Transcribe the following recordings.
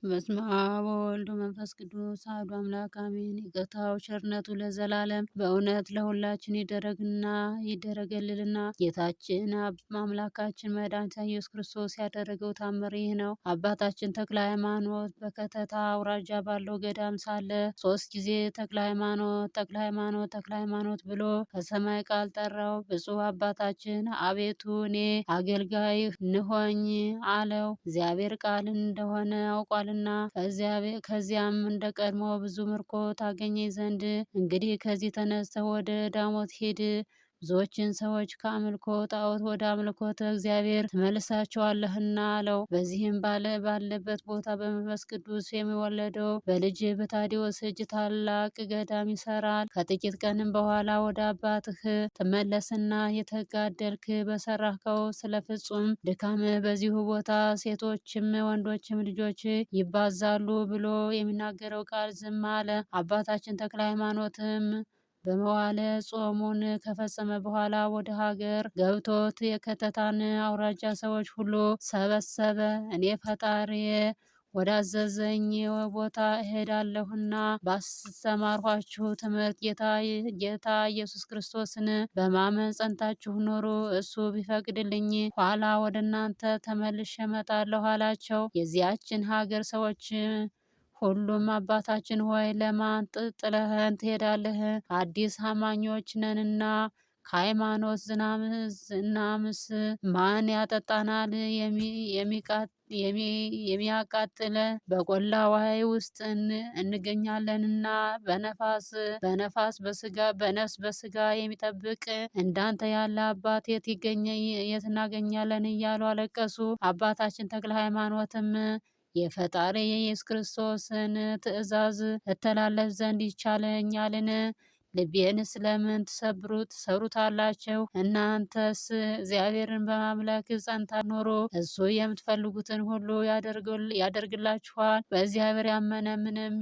በስመ አብ ወወልድ ወመንፈስ ቅዱስ አሐዱ አምላክ አሜን። ይቅርታው ቸርነቱ ለዘላለም በእውነት ለሁላችን ይደረግና ይደረገልልና ጌታችን አምላካችን መድኃኒታችን ኢየሱስ ክርስቶስ ያደረገው ታምር ይህ ነው። አባታችን ተክለ ሃይማኖት በከተታ አውራጃ ባለው ገዳም ሳለ 3 ጊዜ ተክለ ሃይማኖት ተክለ ሃይማኖት ተክለ ሃይማኖት ብሎ ከሰማይ ቃል ጠራው። ብፁዕ አባታችን አቤቱ እኔ አገልጋይህ ንሆኝ አለው። እግዚአብሔር ቃል እንደሆነ ያውቋል ከዚያም እንደ ቀድሞ ብዙ ምርኮ ታገኘኝ ዘንድ እንግዲህ ከዚህ ተነስተህ ወደ ዳሞት ሂድ። ብዙዎችን ሰዎች ከአምልኮ ጣዖት ወደ አምልኮተ እግዚአብሔር ትመልሳቸዋለህና አለው። በዚህም ባለበት ቦታ በመንፈስ ቅዱስ የሚወለደው በልጅ በታዲዎስ እጅ ታላቅ ገዳም ይሰራል። ከጥቂት ቀንም በኋላ ወደ አባትህ ትመለስና የተጋደልክ በሰራከው ስለ ፍጹም ድካም በዚሁ ቦታ ሴቶችም ወንዶችም ልጆች ይባዛሉ ብሎ የሚናገረው ቃል ዝም አለ። አባታችን ተክለ ሃይማኖትም በመዋለ ጾሙን ከፈጸመ በኋላ ወደ ሀገር ገብቶት የከተታን አውራጃ ሰዎች ሁሉ ሰበሰበ። እኔ ፈጣሪዬ ወዳዘዘኝ ቦታ እሄዳለሁና ባስተማርኋችሁ ትምህርት ጌታ ኢየሱስ ክርስቶስን በማመን ጸንታችሁ ኑሩ። እሱ ቢፈቅድልኝ ኋላ ወደ እናንተ ተመልሼ እመጣለሁ አላቸው። የዚያችን ሀገር ሰዎች ሁሉም አባታችን ሆይ ለማን ጥለህን ትሄዳለህ? አዲስ አማኞች ነንና ከሃይማኖት ዝናምስ ማን ያጠጣናል? የሚያቃጥለ በቆላ ውሃይ ውስጥ እንገኛለንና በነፍስ በስጋ የሚጠብቅ እንዳንተ ያለ አባት የት እናገኛለን? እያሉ አለቀሱ። አባታችን ተክለ ሃይማኖትም የፈጣሪ የኢየሱስ ክርስቶስን ትእዛዝ እተላለፍ ዘንድ ይቻለኛልን? ልቤን ስለምን ትሰብሩታላችሁ? እናንተስ እግዚአብሔርን በማምለክ ጸንታ ኖሮ እሱ የምትፈልጉትን ሁሉ ያደርግላችኋል። በእግዚአብሔር ያመነ ምንም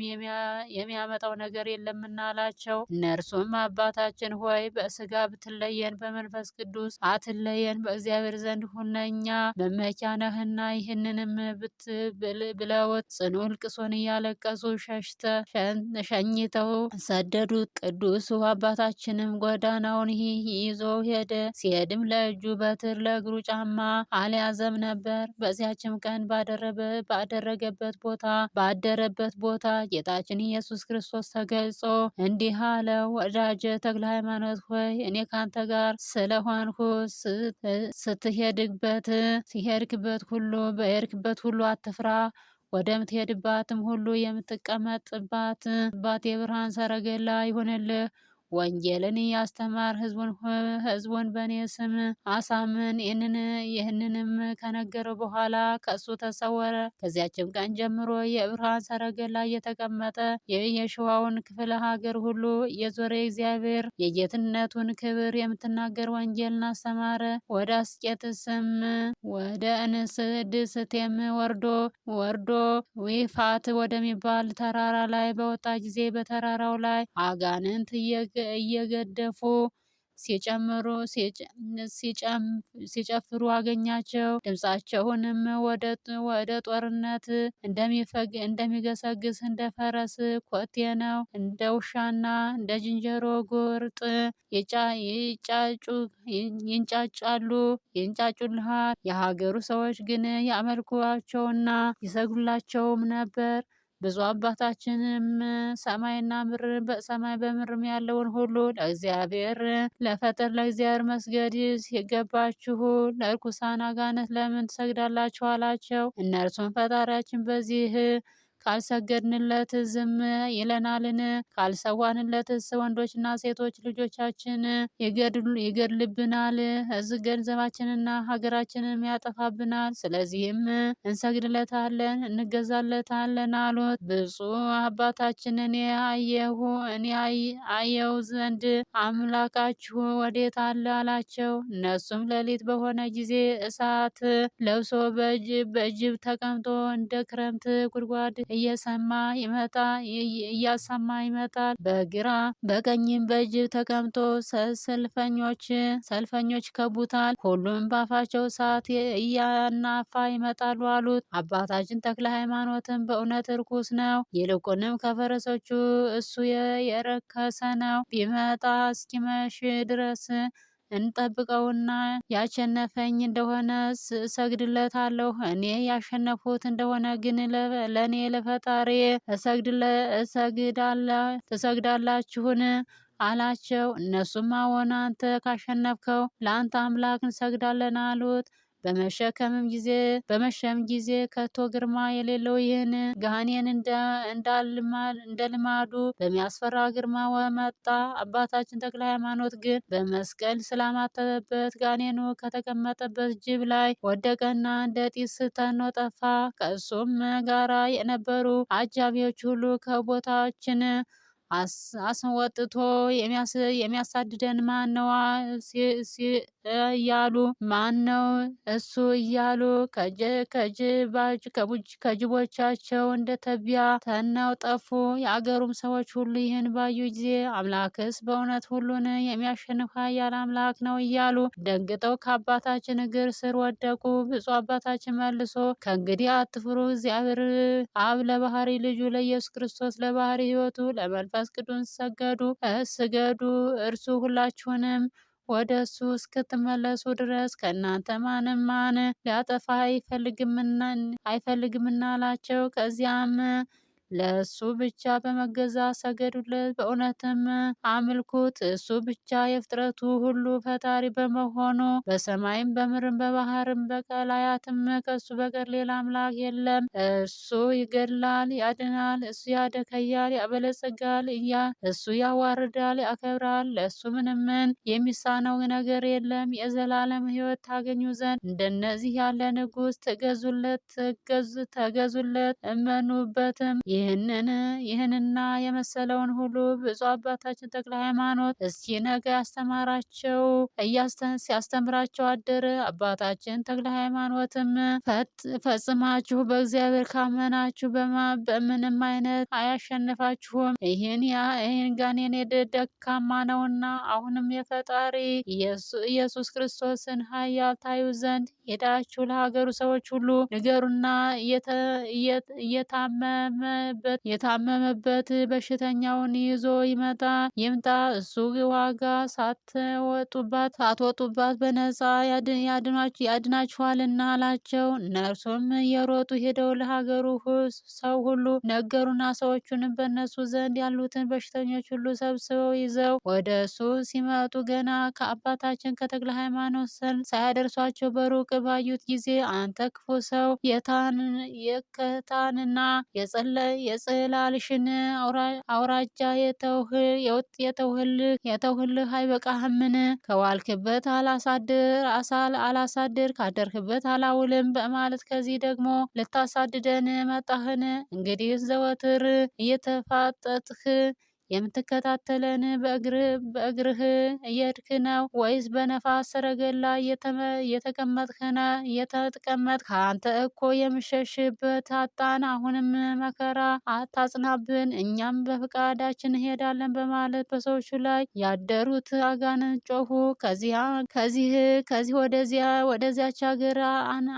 የሚያመጣው ነገር የለምና አላቸው። እነርሱም አባታችን ሆይ በስጋ ብትለየን በመንፈስ ቅዱስ አትለየን፣ በእግዚአብሔር ዘንድ ሁነኛ መመኪያ ነህና ይህንንም ብለውት ጽኑ ልቅሶን እያለቀሱ ሸኝተው ሰደዱት። ቅዱሱ አባታችንም ጎዳናውን ይዞ ሄደ። ሲሄድም ለእጁ በትር ለእግሩ ጫማ አልያዘም ነበር። በዚያችም ቀን ባደረበት ቦታ ጌታችን ኢየሱስ ክርስቶስ ተገልጾ እንዲህ አለው። ወዳጄ ተክለ ሃይማኖት ሆይ እኔ ካንተ ጋር ስለሆንኩ በሄድክበት ሁሉ አትፍራ። ወደምትሄድባትም ሁሉ የምትቀመጥባት የብርሃን ሰረገላ ይሁንልህ። ወንጌልን ያስተማር ህዝቡን በእኔ ስም አሳምን። ይህንንም ከነገረው በኋላ ከእሱ ተሰወረ። ከዚያችም ቀን ጀምሮ የብርሃን ሰረገላ እየተቀመጠ የሸዋውን ክፍለ ሀገር ሁሉ የዞረ እግዚአብሔር የጌትነቱን ክብር የምትናገር ወንጌልን አስተማረ። ወደ አስቄጥስም ወደ እንስድስቴም ወርዶ ዊፋት ወደሚባል ተራራ ላይ በወጣ ጊዜ በተራራው ላይ አጋንንት እየገደፉ ሲጨፍሩ አገኛቸው። ድምፃቸውንም ወደ ጦርነት እንደሚገሰግስ እንደ ፈረስ ኮቴ ነው። እንደ ውሻና እንደ ዝንጀሮ ጉርጥ ይንጫጩልሃል። የሀገሩ ሰዎች ግን ያመልኩአቸውና ይሰግዱላቸውም ነበር። ብዙ አባታችንም ሰማይና ምድር በሰማይ በምድርም ያለውን ሁሉ ለእግዚአብሔር መስገድ ሲገባችሁ ለርኩሳን አጋንንት ለምን ትሰግዳላችሁ? አላቸው። እነርሱም ፈጣሪያችን በዚህ ካልሰገድንለት ዝም ይለናልን? ካልሰዋንለትስ ወንዶችና ሴቶች ልጆቻችን ይገድልብናል፣ ሕዝብ ገንዘባችንና ሀገራችንን ያጠፋብናል። ስለዚህም እንሰግድለታለን እንገዛለታለን አሉት። ብፁዕ አባታችን እኔ አየው ዘንድ አምላካችሁ ወዴት አለ? አላቸው። እነሱም ሌሊት በሆነ ጊዜ እሳት ለብሶ በጅብ ተቀምጦ እንደ ክረምት ጉድጓድ እያሰማ ይመጣል። በግራ በቀኝም በጅብ ተቀምጦ ሰልፈኞች ከቡታል። ሁሉም ባፋቸው እሳት እያናፋ ይመጣሉ አሉት። አባታችን ተክለ ሃይማኖትም በእውነት ርኩስ ነው፣ ይልቁንም ከፈረሶቹ እሱ የረከሰ ነው። ቢመጣ እስኪመሽ ድረስ እንጠብቀውና ያሸነፈኝ እንደሆነ እሰግድለታለሁ። እኔ ያሸነፉት እንደሆነ ግን ለእኔ ለፈጣሪ ትሰግዳላችሁን አላቸው። እነሱም አዎን፣ አንተ ካሸነፍከው ለአንተ አምላክ እንሰግዳለን አሉት። በመሸም ጊዜ ከቶ ግርማ የሌለው ይህን ጋኔን እንደ ልማዱ በሚያስፈራ ግርማ መጣ። አባታችን ተክለ ሃይማኖት ግን በመስቀል ስላማተበበት ጋኔኑ ከተቀመጠበት ጅብ ላይ ወደቀና እንደ ጢስ ተኖ ጠፋ። ከእሱም ጋራ የነበሩ አጃቢዎች ሁሉ ከቦታችን አስወጥቶ የሚያሳድደን ማነው እያሉ ማነው እሱ እያሉ ከጅቦቻቸው እንደ ተቢያ ተነው ጠፉ። የአገሩም ሰዎች ሁሉ ይህን ባዩ ጊዜ አምላክስ በእውነት ሁሉን የሚያሸንፍ ኃያል አምላክ ነው እያሉ ደንግጠው ከአባታችን እግር ስር ወደቁ። ብፁዕ አባታችን መልሶ ከእንግዲህ አትፍሩ፣ እግዚአብሔር አብ ለባህሪ ልጁ ለኢየሱስ ክርስቶስ ለባህሪ ሕይወቱ ለመንፈስ ቅዱስ ስገዱ። እርሱ ሁላችሁንም ወደ እሱ እስክትመለሱ ድረስ ከእናንተ ማንም ማን ሊያጠፋ አይፈልግምና አላቸው። ከዚያም ለእሱ ብቻ በመገዛት ሰገዱለት፣ በእውነትም አምልኩት። እሱ ብቻ የፍጥረቱ ሁሉ ፈጣሪ በመሆኑ በሰማይም በምድርም በባህርም በቀላያትም ከእሱ በቀር ሌላ አምላክ የለም። እሱ ይገድላል፣ ያድናል። እሱ ያደከያል፣ ያበለጽጋል። እሱ ያዋርዳል፣ ያከብራል። ለእሱ ምንም የሚሳነው ነገር የለም። የዘላለም ሕይወት ታገኙ ዘንድ እንደነዚህ ያለ ንጉሥ ተገዙለት፣ እመኑበትም። ይህንና የመሰለውን ሁሉ ብፁዕ አባታችን ተክለ ሃይማኖት እስኪነጋ ሲያስተምራቸው አደረ። አባታችን ተክለ ሃይማኖትም ፈጽማችሁ በእግዚአብሔር ካመናችሁ በምንም አይነት አያሸንፋችሁም። ይህን ጋኔን ደካማ ነውና አሁንም የፈጣሪ ኢየሱስ ክርስቶስን ኃያል ታዩ ዘንድ ሄዳችሁ ለሀገሩ ሰዎች ሁሉ ንገሩና የታመመበት በሽተኛውን ይዞ ይምጣ። እሱ ዋጋ ሳትወጡባት በነፃ ያድናችኋልና አላቸው። እነርሱም እየሮጡ ሄደው ለሀገሩ ሰው ሁሉ ነገሩና ሰዎቹንም በእነሱ ዘንድ ያሉትን በሽተኞች ሁሉ ሰብስበው ይዘው ወደ እሱ ሲመጡ ገና ከአባታችን ከተክለ ሃይማኖት ሳያደርሷቸው በሩቅ ባዩት ጊዜ አንተ ክፉ ሰው የከታንና የጽላልሽን አውራጃ የተውህልህ አይበቃህምን? ከዋልክበት አላሳድር ካደርክበት አላውልም በማለት ከዚህ ደግሞ ልታሳድደን መጣህን? እንግዲህ ዘወትር እየተፋጠጥህ የምትከታተለን በእግርህ እየሄድክ ነው ወይስ በነፋስ ሰረገላ እየተቀመጥክ? አንተ እኮ የምሸሽበት አጣን። አሁንም መከራ አታጽናብን፣ እኛም በፈቃዳችን እንሄዳለን በማለት በሰዎቹ ላይ ያደሩት አጋንንት ጮሁ። ከዚህ ወደዚያች ሀገር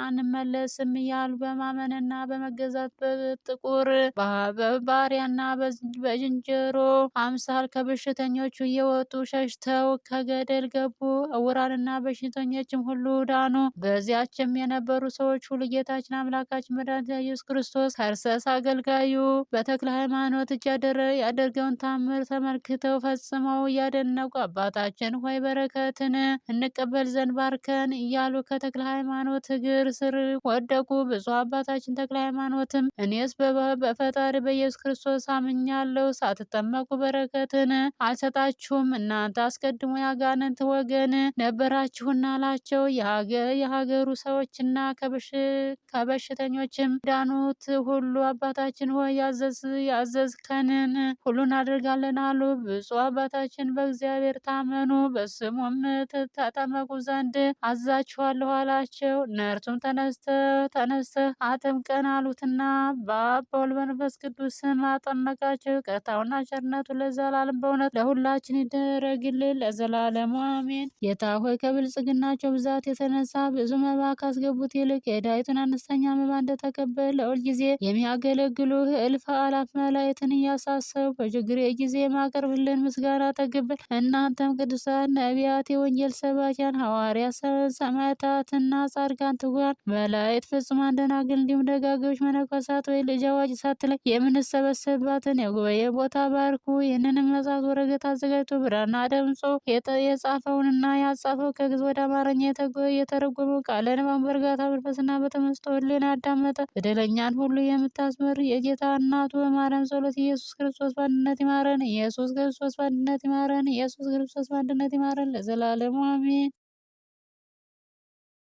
አንመለስም እያሉ በማመንና በመገዛት በጥቁር ባሪያና በዝንጀሮ አምሳል ከበሽተኞቹ እየወጡ ሸሽተው ከገደል ገቡ። እውራንና በሽተኞችም ሁሉ ዳኑ። በዚያችም የነበሩ ሰዎች ሁሉ ጌታችን አምላካችን መድኃኒታችን ኢየሱስ ክርስቶስ ከርሰስ አገልጋዩ በተክለ ሃይማኖት እጅ ያደርገውን ታምር ተመልክተው ፈጽመው እያደነቁ አባታችን ሆይ በረከትን እንቀበል ዘንድ ባርከን እያሉ ከተክለ ሃይማኖት እግር ስር ወደቁ። ብፁዕ አባታችን ተክለ ሃይማኖትም እኔስ በፈጣሪ በኢየሱስ ክርስቶስ አምኛለሁ፣ ሳትጠመቁ ብትጠነቀቁ በረከትን አልሰጣችሁም። እናንተ አስቀድሞ የአጋንንት ወገን ነበራችሁና አላቸው። የሀገሩ ሰዎችና ከበሽተኞችም ዳኑት ሁሉ አባታችን ሆይ ያዘዝከንን ሁሉ እናደርጋለን አሉ። ብፁዕ አባታችን በእግዚአብሔር ታመኑ፣ በስሙም ተጠመቁ ዘንድ አዛችኋለሁ አላቸው። እነርሱም ተነስተህ አጥምቀን አሉትና በአብ በወልድ በመንፈስ ቅዱስ ስም አጠመቃቸው። ይቅርታውና ቸርነቱ ለዘላለም በእውነት ለሁላችን ይደረግልን ለዘላለሙ አሜን። ጌታ ሆይ ከብልጽግናቸው ብዛት የተነሳ ብዙ መባ ካስገቡት ይልቅ የዳይቱን አነስተኛ መባ እንደተቀበል ለሁል ጊዜ የሚያገለግሉህ እልፍ አላፍ መላእክትን እያሳሰቡ በችግሬ ጊዜ የማቀርብልን ምስጋና ተቀበል። እናንተም ቅዱሳን ነቢያት፣ የወንጌል ሰባኪያን ሐዋርያት፣ ሰማዕታትና ጻድቃን፣ ትጉሃን መላእክት፣ ፍጹማን ደናግል እንዲሁም ደጋጎች መነኮሳት ወይ ልጅ አዋቂ ሳትለይ የምንሰበሰብባትን የጉባኤ ቦታ ባርኩ። ይህንንም መጽሐፍ ወረቀት አዘጋጅቶ ብራና ደምጾ የጻፈውንና ያጻፈው ከግዕዝ ወደ አማርኛ የተረጎመው ቃለ ንባቡን በእርጋታ መንፈስና በተመስጦ ሕሊና ያዳመጠ በደለኛን ሁሉ የምታስምር የጌታ እናቱ በማርያም ጸሎት ኢየሱስ ክርስቶስ በአንድነት ይማረን። ኢየሱስ ክርስቶስ በአንድነት ይማረን። ኢየሱስ ክርስቶስ በአንድነት ይማረን ለዘላለሙ አሜን።